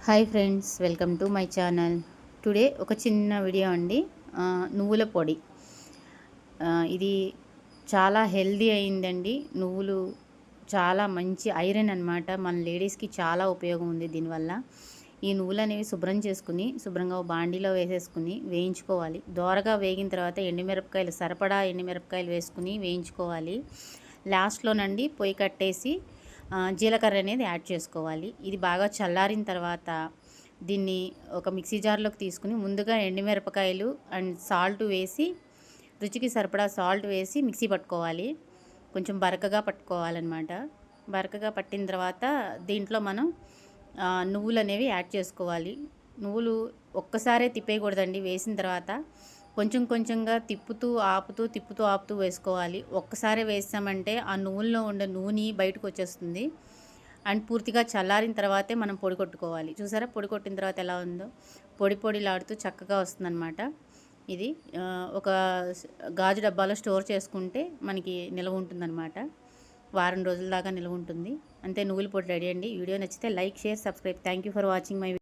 Hi friends, welcome to my channel. Today ఒక చిన్న video అండి. నువ్వుల పొడి. ఇది చాలా హెల్దీ అయిందండి. నువ్వులు చాలా మంచి ఐరన్ అనమాట. మన లేడీస్కి చాలా ఉపయోగం ఉంది దీనివల్ల. ఈ నువ్వులు అనేవి శుభ్రంగా బాండీలో వేసేసుకుని వేయించుకోవాలి. దోరగా వేగిన తర్వాత సరిపడా ఎండుమిరపకాయలు వేసుకుని వేయించుకోవాలి. లాస్ట్లోనండి పొయ్యి కట్టేసి జీలకర్ర అనేది యాడ్ చేసుకోవాలి. ఇది బాగా చల్లారిన తర్వాత దీన్ని ఒక మిక్సీ జార్లోకి తీసుకుని ముందుగా ఎండుమిరపకాయలు అండ్ సాల్ట్ వేసి, రుచికి సరిపడా సాల్ట్ వేసి మిక్సీ పట్టుకోవాలి. కొంచెం బరకగా పట్టుకోవాలన్నమాట. బరకగా పట్టిన తర్వాత దీంట్లో మనం నువ్వులు అనేవి యాడ్ చేసుకోవాలి. నువ్వులు ఒక్కసారే తిప్పేయకూడదండి. వేసిన తర్వాత కొంచెం కొంచెంగా తిప్పుతూ ఆపుతూ వేసుకోవాలి. ఒక్కసారి వేసామంటే ఆ నువ్వుల్లో ఉండే నూనె బయటకు వచ్చేస్తుంది. అండ్ పూర్తిగా చల్లారిన తర్వాతే మనం పొడి కొట్టుకోవాలి. చూసారా, పొడి కొట్టిన తర్వాత ఎలా ఉందో పొడిలాడుతూ చక్కగా వస్తుందన్నమాట. ఇది ఒక గాజు డబ్బాలో స్టోర్ చేసుకుంటే మనకి నిల్వ ఉంటుందన్నమాట. వారం రోజుల దాకా నిల్వ ఉంటుంది. అంతే, నువ్వుల పొడి రెడీ అండి. వీడియో నచ్చితే like, share, subscribe. Thank you for watching my